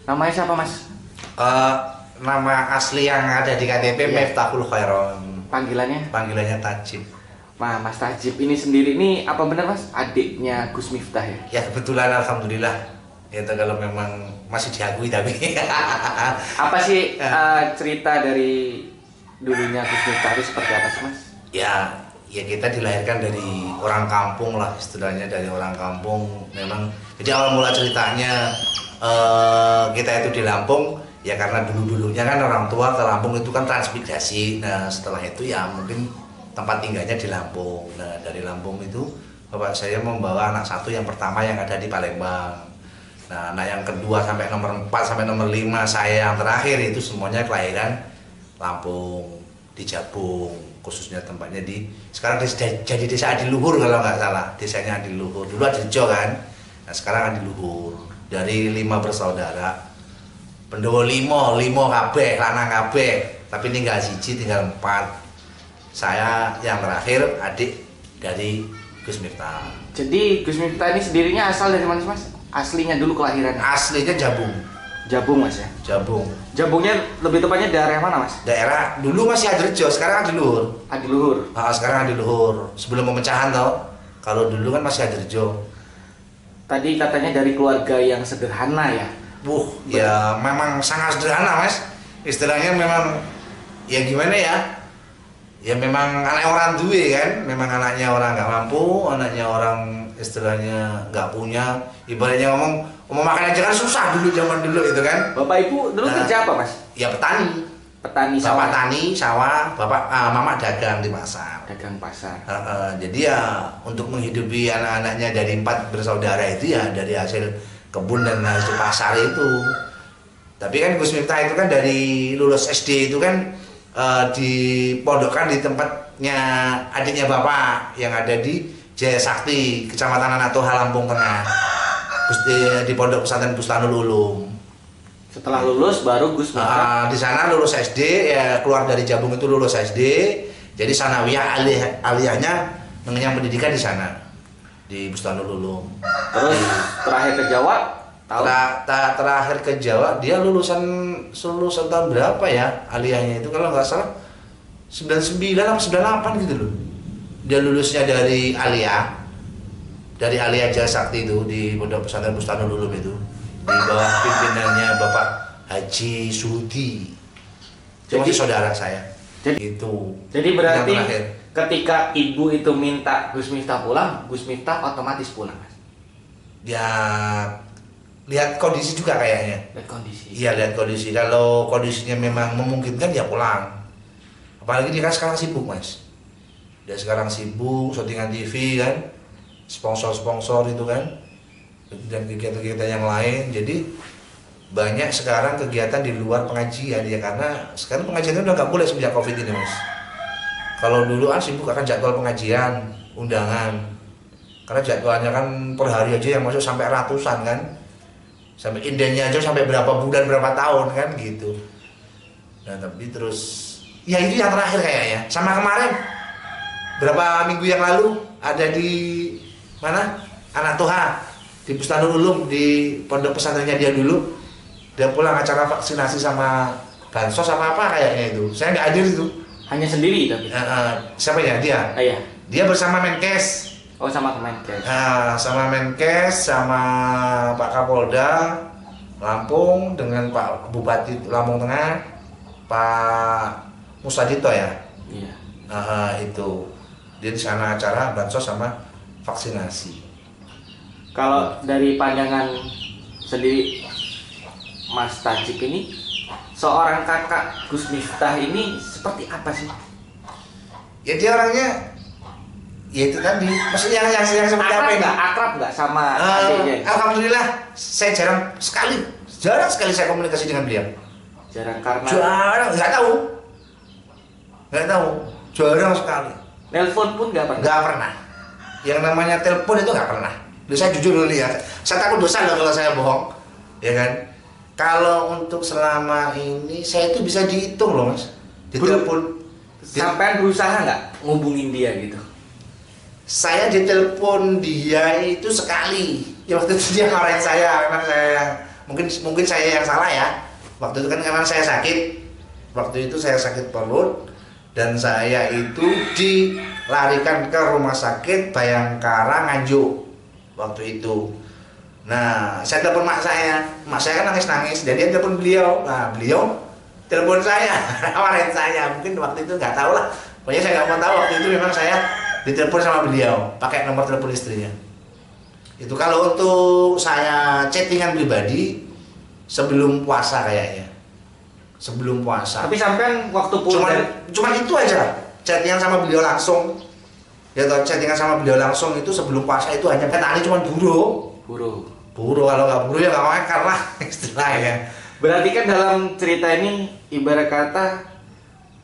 Namanya siapa Mas? Eh, Nama asli yang ada di KTP Iya. Miftahul Khairon. Panggilannya? Panggilannya Tajib. Nah, Mas Tajib ini sendiri ini apa benar Mas? Adiknya Gus Miftah ya? Ya kebetulan alhamdulillah. Itu kalau memang masih diakui tapi. Apa sih cerita dari dulunya Gus Miftah itu seperti apa sih Mas? Ya kita dilahirkan dari orang kampung lah istilahnya, dari orang kampung memang. Jadi awal mula ceritanya kita itu di Lampung ya karena dulunya kan orang tua ke Lampung itu kan transmigrasi. Nah setelah itu ya mungkin tempat tinggalnya di Lampung. Nah dari Lampung itu bapak saya membawa anak satu yang pertama yang ada di Palembang. Nah anak yang kedua sampai nomor 4 sampai nomor 5 saya yang terakhir itu semuanya kelahiran Lampung, di Jabung, khususnya tempatnya di sekarang jadi desa Adiluhur kalau nggak salah, desanya Adiluhur. Dulu Adirejo kan, nah sekarang Adiluhur. Dari 5 bersaudara, pendowo 5 kabeh, lanang kabeh, tapi tinggal siji, tinggal 4. Saya yang terakhir adik dari Gus Miftah. Jadi Gus Miftah ini sendirinya asal dari mana sih Mas? Aslinya dulu kelahiran? Aslinya Jabung. Jabung Mas ya? Jabung. Jabungnya lebih tepatnya daerah mana Mas? Daerah dulu masih Adirejo, sekarang Adiluhur. Adiluhur. Sekarang Adiluhur. Sebelum pemecahan tau. Kalau dulu kan masih Adirejo. Tadi katanya dari keluarga yang sederhana ya? Ya memang sangat sederhana Mas. Istilahnya memang ya gimana ya? Ya memang anak orang duwe kan, memang anaknya orang nggak mampu, anaknya orang istilahnya nggak punya. Ibaratnya ngomong makan aja kan susah dulu, zaman dulu itu kan. Bapak ibu dulu kerja apa Mas? Ya petani. Petani Bapak sawah. tani sawah, bapak mama dagang di pasar. Dagang pasar. Jadi ya untuk menghidupi anak-anaknya dari 4 bersaudara itu ya dari hasil kebun dan hasil pasar itu. Tapi kan Gus Miftah itu kan dari lulus SD itu kan dipondokkan di tempatnya adiknya bapak yang ada di Jaya Sakti, Kecamatan Anak Toha, Lampung Tengah. Di Pondok Pesantren Bustanul Ulum. Setelah lulus baru Gus Miftah. Di sana lulus SD, ya keluar dari Jabung itu lulus SD. Jadi sanawiyah aliyahnya mengenyam pendidikan di sana di Bustanul Ulum. Terus terakhir ke Jawa tahun Terakhir ke Jawa dia lulusan tahun berapa ya aliyahnya itu kalau nggak salah 99 atau 98 gitu loh. Dia lulusnya dari aliyah Jaya Sakti itu di Pondok Pesantren Bustanul Ulum itu di bawah pimpinannya Bapak Haji Sudi. Jadi saudara saya. Jadi berarti ketika ibu itu minta Gus Miftah pulang, Gus Miftah otomatis pulang Mas. Ya lihat kondisi juga kayaknya. Lihat kondisi. Iya lihat kondisi. Kalau kondisinya memang memungkinkan ya pulang. Apalagi dia kan sekarang sibuk Mas. Dia sekarang sibuk syutingan TV kan, sponsor itu kan, dan kegiatan-kegiatan yang lain. Jadi banyak sekarang kegiatan di luar pengajian ya karena sekarang pengajian itu udah nggak boleh semenjak COVID ini Mas. Kalau dulu kan sibuk akan jadwal pengajian, undangan. Karena jadwalnya kan per hari aja yang masuk sampai ratusan kan. Sampai indennya aja sampai berapa bulan berapa tahun kan gitu. Nah tapi terus ya itu yang terakhir kayaknya. Sama kemarin berapa minggu yang lalu ada di mana Anak Toha di Bustanul Ulum di pondok pesantrennya dia dulu. Dia pulang acara vaksinasi sama bansos sama apa kayaknya itu. Saya nggak hadir itu. Hanya sendiri tapi. Siapa ya dia? Iya. Dia bersama Menkes. Oh sama Kemenkes. Sama Menkes, sama Pak Kapolda Lampung dengan Pak Bupati Lampung Tengah, Pak Musladito ya. Iya. Itu dia di sana acara bansos sama vaksinasi. Kalau dari pandangan sendiri Mas Tajib ini, seorang kakak Gus Miftah ini seperti apa sih? Ya dia orangnya ya itu tadi, maksudnya yang seperti apa ini? Akrab nggak sama adiknya? Alhamdulillah, saya jarang sekali saya komunikasi dengan beliau. Jarang karena? Jarang, nggak tahu, jarang sekali. Nelpon pun nggak pernah? Nggak pernah. Yang namanya telepon itu nggak pernah. Saya jujur dulu ya, saya takut dosa loh kalau saya bohong, ya kan? Kalau untuk selama ini saya itu bisa dihitung loh Mas. Ditelepon. Sampai berusaha nggak ngubungin dia gitu? Saya ditelepon dia itu sekali. Ya waktu itu dia marahin saya, memang saya yang mungkin saya yang salah ya. Waktu itu kan karena saya sakit, waktu itu saya sakit perut dan saya itu dilarikan ke rumah sakit Bayangkara Nganjuk waktu itu. Nah, saya telepon mak saya kan nangis-nangis, jadi dia telepon beliau. Nah, beliau telepon saya, nawarin saya, mungkin waktu itu nggak tahu lah. Pokoknya saya nggak mau tahu waktu itu memang saya ditelepon sama beliau, pakai nomor telepon istrinya. Itu kalau untuk saya chattingan pribadi sebelum puasa kayaknya, sebelum puasa. Tapi sampean waktu pulang cuman itu aja, chattingan sama beliau langsung. Ya toh, chattingan sama beliau langsung itu sebelum puasa itu hanya petani cuma buru, kalau nggak buru ya nggak makan lah istilahnya. Berarti kan dalam cerita ini ibarat kata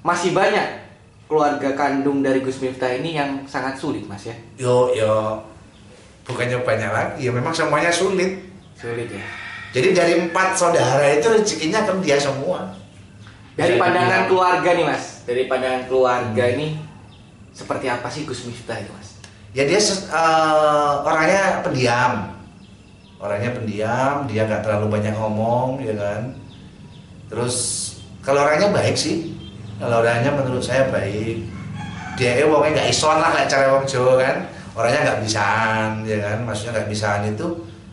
masih banyak keluarga kandung dari Gus Miftah ini yang sangat sulit, Mas ya? Yo, bukannya banyak lagi, ya memang semuanya sulit ya. Jadi dari 4 saudara itu rezekinya kan dia semua. Dari pandangan keluarga nih, Mas, dari pandangan keluarga ini seperti apa sih Gus Miftah itu, Mas? Ya dia orangnya pendiam, dia nggak terlalu banyak ngomong, ya kan. Terus kalau orangnya baik sih, kalau orangnya menurut saya baik. Dia wongnya nggak ison lah kayak cara wong Jawa kan, orangnya nggak bisaan, ya kan. Maksudnya nggak bisaan itu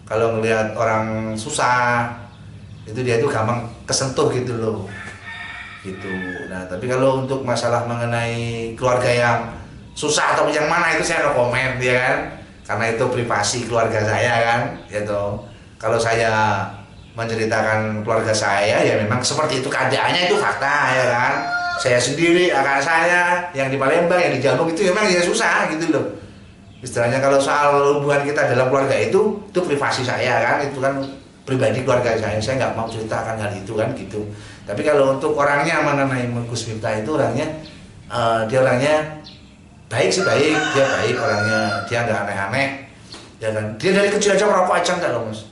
kalau ngelihat orang susah itu dia itu gampang kesentuh gitu loh, gitu. Nah tapi kalau untuk masalah mengenai keluarga yang susah atau yang mana itu saya no komen, ya kan. Karena itu privasi keluarga saya kan, gitu. Kalau saya menceritakan keluarga saya ya memang seperti itu keadaannya, itu fakta, ya kan. Saya sendiri, kakak saya yang di Palembang, yang di Jawa itu memang ya susah gitu loh. Istilahnya kalau soal hubungan kita dalam keluarga itu privasi saya kan, itu kan pribadi keluarga saya nggak mau ceritakan hal itu kan gitu. Tapi kalau untuk orangnya mengenai Gus Miftah itu orangnya dia orangnya baik sih, dia baik orangnya, dia nggak aneh-aneh, ya kan. Dia dari kecil aja merokok aja enggak loh, Mas.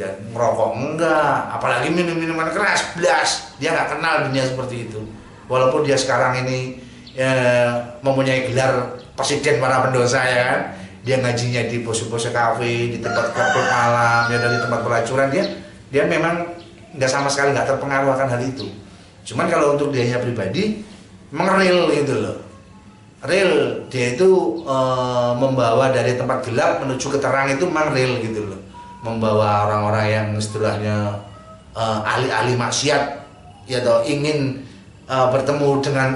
Ya merokok enggak, apalagi minuman keras, blas. Dia nggak kenal dunia seperti itu. Walaupun dia sekarang ini mempunyai gelar presiden para pendosa, ya kan. Dia ngajinya di pos-pos kafe, di tempat klub malam, ya dari tempat pelacuran, dia memang nggak sama sekali nggak terpengaruh akan hal itu. Cuman kalau untuk dianya pribadi, memang real gitu loh. Real, dia itu membawa dari tempat gelap menuju ke terang itu memang real gitu loh. Membawa orang-orang yang istilahnya ahli-ahli maksiat, ya toh, ingin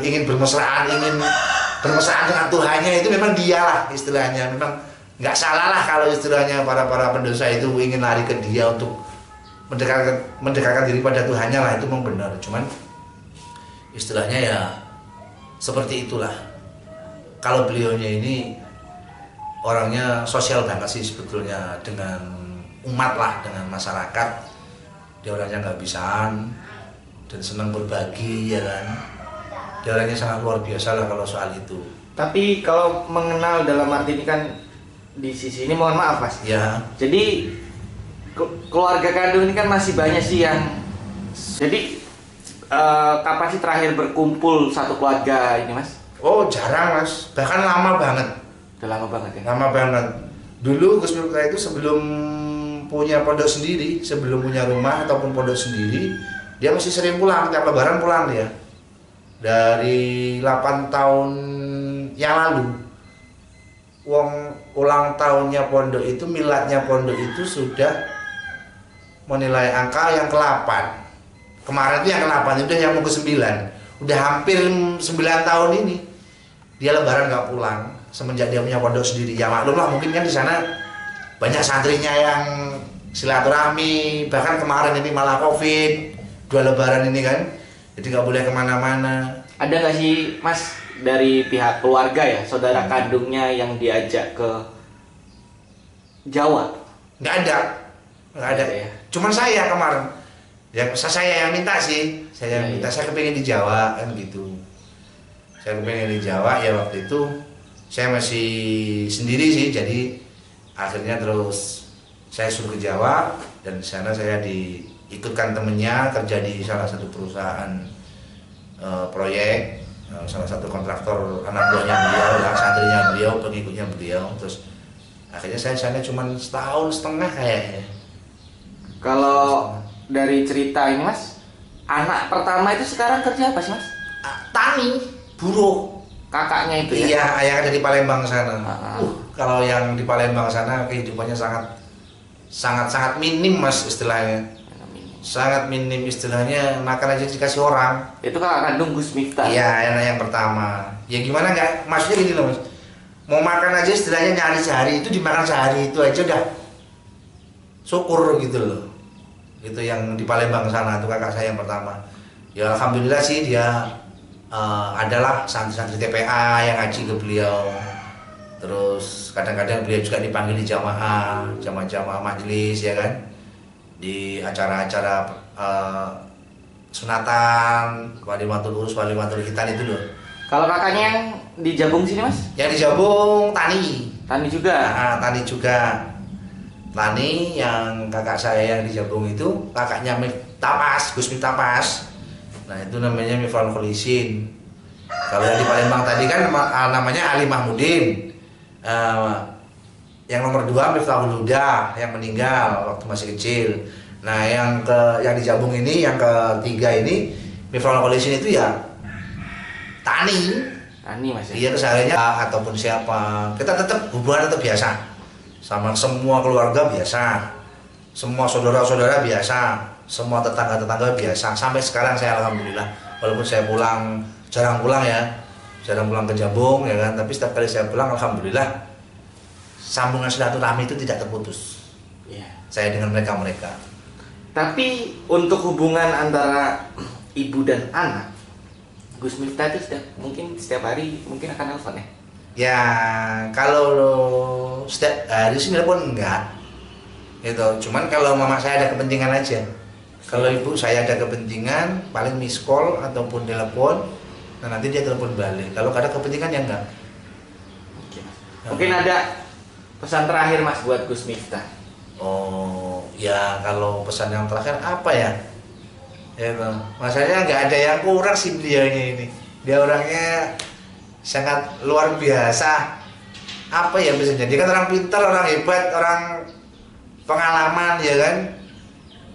ingin bermesraan dengan Tuhannya, itu memang dia lah istilahnya. Memang nggak salah lah kalau istilahnya para pendosa itu ingin lari ke dia untuk mendekatkan diri pada Tuhannya lah, itu memang benar. Cuman istilahnya ya seperti itulah. Kalau beliaunya ini orangnya sosial banget sih sebetulnya dengan umat lah, dengan masyarakat. Dia orangnya nggak bisaan dan senang berbagi, ya kan. Dia orangnya sangat luar biasa lah kalau soal itu. Tapi kalau mengenal dalam arti ini kan di sisi ini mohon maaf, Mas. Ya. Jadi keluarga kandung ini kan masih banyak sih yang jadi kapan sih terakhir berkumpul satu keluarga ini, Mas? Oh jarang, Mas, bahkan lama banget. Udah lama banget ya? Lama banget. Dulu Gus Miftah itu sebelum punya pondok sendiri, sebelum punya rumah ataupun pondok sendiri, dia masih sering pulang, tiap lebaran pulang dia. Dari 8 tahun yang lalu, ulang tahunnya pondok itu, miladnya pondok itu sudah menilai angka yang ke-8. Kemarin itu yang ke-8, itu yang mau ke-9. Udah hampir 9 tahun ini dia lebaran nggak pulang semenjak dia punya pondok sendiri. Ya maklum lah, mungkin kan di sana banyak santrinya yang silaturahmi, bahkan kemarin ini malah COVID, 2 lebaran ini kan, jadi nggak boleh kemana-mana. Ada nggak sih, Mas, dari pihak keluarga ya, saudara kandungnya yang diajak ke Jawa? Nggak ada ya. Cuman saya kemarin, ya saya yang minta sih, saya kepengen di Jawa kan gitu. Saya kepengen di Jawa, ya waktu itu saya masih sendiri sih, jadi akhirnya terus saya suruh ke Jawa, dan di sana saya diikutkan temennya kerja di salah satu perusahaan proyek, salah satu kontraktor, anak buahnya beliau, santrinya beliau, pengikutnya beliau. Terus akhirnya saya sana cuma 1,5 tahun kayaknya. Kalau dari cerita ini Mas, anak pertama itu sekarang kerja apa sih Mas? Tani, buruh. Kakaknya itu ya? Iya, yang ada di Palembang sana. Ah. Kalau yang di Palembang sana kehidupannya sangat minim Mas istilahnya. Sangat minim istilahnya, makan aja dikasih orang. Itu kakak kandung Gus Miftah. Iya, anak yang pertama. Ya gimana nggak? Maksudnya gini loh Mas. Mau makan aja istilahnya nyari sehari itu dimakan sehari itu aja udah syukur gitu loh. Itu yang di Palembang sana itu kakak saya yang pertama. Ya alhamdulillah sih dia adalah santri-santri TPA yang ngaji ke beliau. Terus kadang-kadang beliau juga dipanggil di jamaah majelis ya kan, di acara-acara sunatan, walimatul urus, walimatul khitan itu loh. Kalau kakaknya yang di Jabung sini Mas? Yang di Jabung tani. Tani juga. Tani juga. Tani yang kakak saya yang di Jabung itu kakaknya Tapas, Gus Tapas. Nah itu namanya Mifrul Kholisin. Kalau yang di Palembang tadi kan namanya Ali Mahmudin. Yang nomor 2 Miftahul Huda yang meninggal waktu masih kecil. Nah yang di Jabung ini yang ketiga ini Mifrul Kholisin itu ya tani Mas ya? Iya kesehariannya ataupun siapa kita tetap hubungan tetap biasa sama semua keluarga biasa, semua saudara-saudara biasa, semua tetangga-tetangga biasa sampai sekarang. Saya alhamdulillah walaupun saya jarang pulang ke Jabung ya kan, tapi setiap kali saya pulang alhamdulillah sambungan silaturahmi itu tidak terputus. Iya. Saya dengan mereka. Tapi untuk hubungan antara ibu dan anak, Gus Miftah itu mungkin setiap hari mungkin akan nelfon ya? Ya kalau setiap hari sih nelfon enggak gitu, cuman kalau mama saya ada kepentingan aja. Kalau ibu saya ada kepentingan paling miss call ataupun telepon, nah nanti dia telepon balik. Kalau ada kepentingan ya enggak. Oke, Mas. Mungkin ada pesan terakhir Mas buat Gus Miftah? Oh ya, kalau pesan yang terakhir apa ya? Ya bang, masalahnya nggak ada yang kurang sih beliaunya ini. Dia orangnya sangat luar biasa. Apa ya bisa jadi kan orang pintar, orang hebat, orang pengalaman ya kan.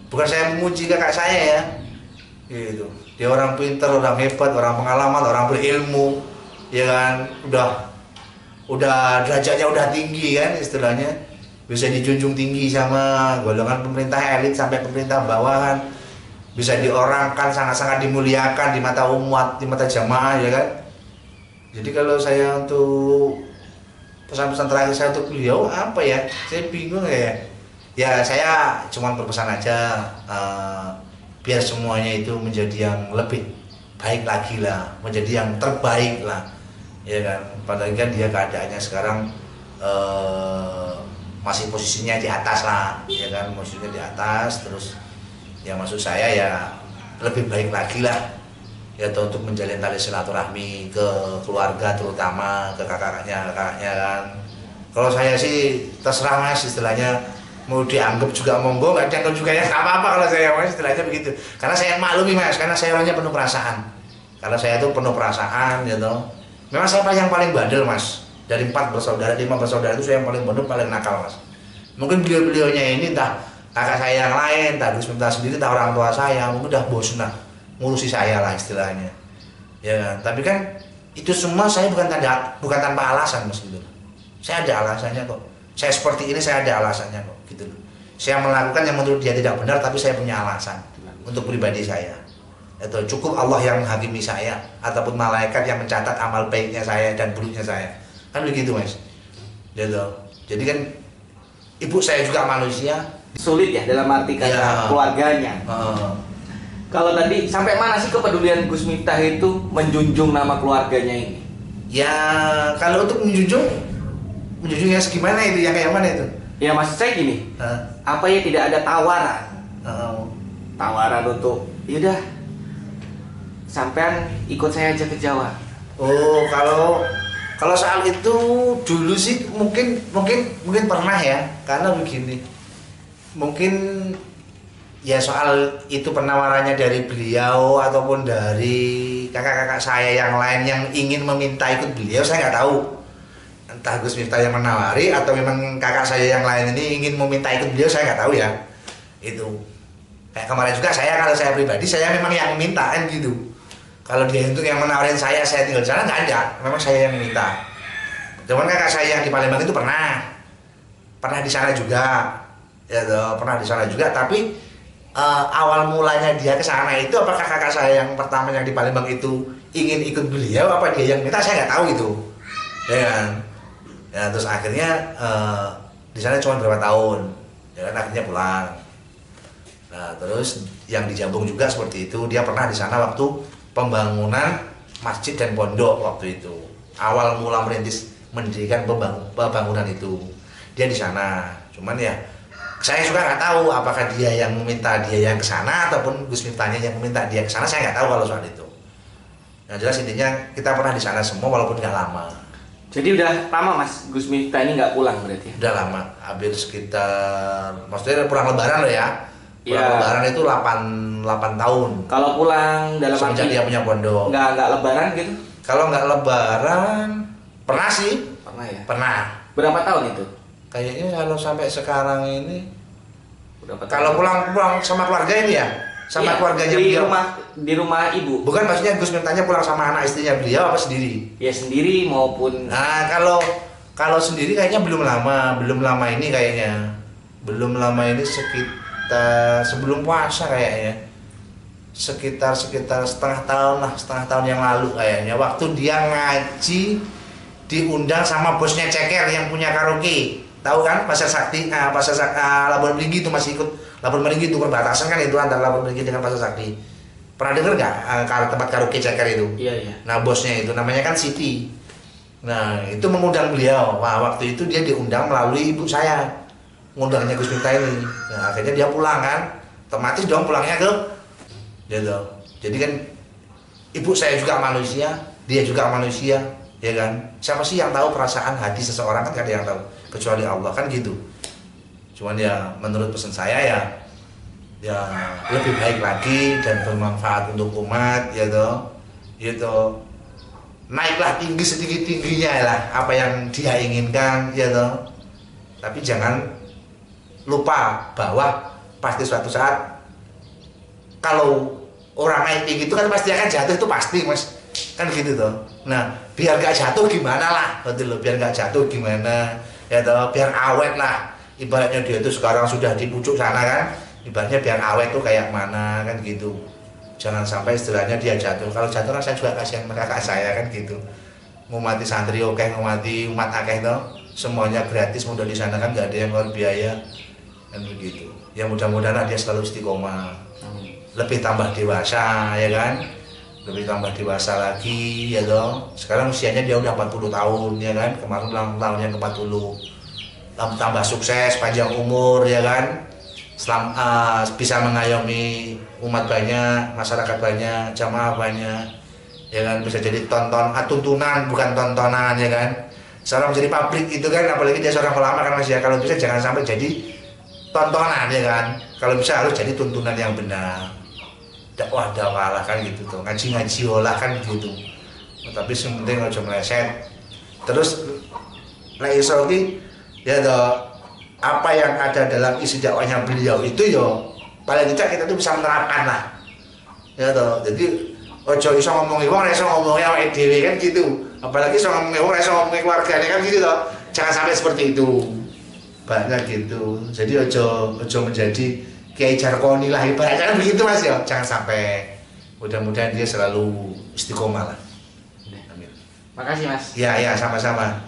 Bukan saya memuji kakak saya ya. Gitu. Dia orang pintar, orang hebat, orang pengalaman, orang berilmu, ya kan. Udah derajatnya udah tinggi kan istilahnya. Bisa dijunjung tinggi sama golongan pemerintah elit sampai pemerintah bawahan. Bisa diorangkan, sangat-sangat dimuliakan di mata umat, di mata jamaah ya kan. Jadi kalau saya untuk pesan-pesan terakhir saya untuk beliau apa ya, saya bingung ya. Ya saya cuma berpesan aja biar semuanya itu menjadi yang lebih baik lagi lah, menjadi yang terbaik lah ya kan. Padahal kan dia keadaannya sekarang masih posisinya di atas lah ya kan, posisinya di atas. Terus ya maksud saya ya lebih baik lagi lah ya untuk menjalin tali silaturahmi ke keluarga, terutama ke kakaknya kan. Kalau saya sih terserah Mas istilahnya, mau dianggap juga monggo, nggak dianggap juga ya nggak apa-apa kalau saya Mas istilahnya begitu. Karena saya maklumi Mas, karena saya orangnya penuh perasaan. Karena saya itu penuh perasaan gitu. Memang saya yang paling bandel Mas. Dari 5 bersaudara itu saya yang paling bandel, paling nakal Mas. Mungkin beliau-beliaunya ini entah kakak saya yang lain, entah Gus Miftah sendiri, entah orang tua saya, mungkin udah bosan lah ngurusi saya lah istilahnya. Ya kan? Tapi kan itu semua saya bukan tanpa alasan Mas gitu. Saya ada alasannya kok. Saya seperti ini saya ada alasannya kok gitu loh. Saya melakukan yang menurut dia tidak benar, tapi saya punya alasan untuk pribadi saya. Itu cukup Allah yang menghakimi saya ataupun malaikat yang mencatat amal baiknya saya dan buruknya saya. Kan begitu Mas. Gitu. Jadi kan ibu saya juga manusia. Sulit ya dalam arti kata Ya. keluarganya. Kalau tadi sampai mana sih kepedulian Gus Miftah itu menjunjung nama keluarganya ini? Ya kalau untuk menjunjungnya segimana itu, yang kayak mana itu? Ya maksud saya gini, apa ya tidak ada tawaran? Tawaran untuk, yaudah, sampean ikut saya aja ke Jawa. Oh kalau soal itu dulu sih mungkin pernah ya, karena begini, mungkin ya soal itu penawarannya dari beliau ataupun dari kakak-kakak saya yang lain yang ingin meminta ikut beliau, saya nggak tahu. Entah Gus Miftah yang menawari atau memang kakak saya yang lain ini ingin meminta ikut beliau, saya nggak tahu ya. Itu kayak kemarin juga kalau saya pribadi saya memang yang minta kan gitu. Kalau dia untuk yang menawarin saya tinggal di sana nggak ada, memang saya yang minta. Cuman kakak saya yang di Palembang itu pernah di sana juga, ya toh, pernah di sana juga. Tapi awal mulanya dia ke sana itu apakah kakak saya yang pertama yang di Palembang itu ingin ikut beliau, apa dia yang minta, saya nggak tahu itu, ya kan. Ya terus akhirnya di sana cuma berapa tahun, ya kan, akhirnya pulang. Nah terus yang di Jambung juga seperti itu, dia pernah di sana waktu pembangunan masjid dan pondok waktu itu. Awal mula mendirikan pembangunan itu dia di sana. Cuman ya saya juga nggak tahu apakah dia yang meminta dia yang ke sana ataupun Gus Miftahnya yang meminta dia ke sana, saya nggak tahu kalau soal itu. Yang jelas intinya kita pernah di sana semua walaupun nggak lama. Jadi udah lama Mas Gus Miftah ini nggak pulang berarti? Udah lama, hampir sekitar, maksudnya pulang lebaran loh ya. Pulang Ya. lebaran itu 8 tahun. Kalau pulang dalam Semenjak dia punya pondok. nggak lebaran gitu? Kalau nggak lebaran pernah sih. Pernah ya? Pernah. Berapa tahun itu? Kayaknya kalau sampai sekarang ini, Berapa tahun? kalau pulang sama keluarga ini ya, sama Iya, keluarganya di beliau. di rumah ibu. Bukan, maksudnya Gus Miftahnya pulang sama anak istrinya beliau apa sendiri? Ya sendiri maupun Nah kalau sendiri kayaknya belum lama ini kayaknya, belum lama ini sekitar sebelum puasa kayaknya, sekitar setengah tahun yang lalu kayaknya, waktu dia ngaji diundang sama bosnya Ceker yang punya karaoke. Tahu kan Pasar Sakti, Labuan Meringi itu masih ikut. Labuan Meringi itu perbatasan kan itu antara Labuan Meringi dengan Pasar Sakti. Pernah dengar nggak tempat karaoke Ceker itu? iya. Nah bosnya itu namanya kan Siti. Nah itu mengundang beliau. Wah waktu itu dia diundang melalui ibu saya, ngundangnya Gus Miftah ini. Nah akhirnya dia pulang kan, otomatis dong pulangnya ke gitu. Jadi kan ibu saya juga manusia, dia juga manusia, ya kan. Siapa sih yang tahu perasaan hati seseorang, kan gak ada yang tahu kecuali Allah kan gitu. Cuman ya menurut pesan saya ya lebih baik lagi dan bermanfaat untuk umat, ya toh, gitu. Naiklah tinggi setinggi-tingginya lah apa yang dia inginkan, ya toh. Tapi jangan lupa bahwa pasti suatu saat kalau orang naik tinggi itu kan pasti akan jatuh, itu pasti Mas, kan gitu toh. Nah biar gak jatuh gimana lah, betul loh, biar gak jatuh gimana, ya toh, biar awet lah. Ibaratnya dia itu sekarang sudah di pucuk sana kan, ibaratnya biar awet tuh kayak mana kan gitu. Jangan sampai istilahnya dia jatuh. Kalau jatuh kan saya juga kasihan kakak saya kan gitu. Ngumati santri oke, ngumati umat akeh toh, semuanya gratis, mudah di sana kan nggak ada yang keluar biaya kan begitu. Ya mudah-mudahan dia selalu istiqomah, lebih tambah dewasa, ya kan, lebih tambah dewasa lagi, ya toh. Sekarang usianya dia udah 40 tahun, ya kan, kemarin ulang tahunnya ke 40. Tambah sukses, panjang umur, ya kan, bisa mengayomi umat banyak, masyarakat banyak, jamaah banyak, ya kan, bisa jadi tuntunan bukan tontonan, ya kan. Seorang menjadi pabrik itu kan, apalagi dia seorang ulama kan Mas ya, kalau bisa jangan sampai jadi tontonan, ya kan. Kalau bisa harus jadi tuntunan yang benar. Dakwah lah kan gitu tuh, ngaji olah kan gitu. Tapi sementing aja meleset. Terus iso ki ya toh, apa yang ada dalam isi dakwahnya beliau itu yo paling tidak kita tuh bisa menerapkan lah, ya toh. Jadi ojo iso ngomongi wong, iso ngomongi awake dhewe kan gitu. Apalagi iso ngomongi wong, iso ngomongi keluargane kan gitu toh. Jangan sampai seperti itu. Banyak gitu. Jadi ojo menjadi Kiai Jarkoni lah ibaratnya kan begitu Mas ya. Jangan sampai. Mudah-mudahan dia selalu istiqomah lah. Amin. Makasih Mas. Ya sama-sama.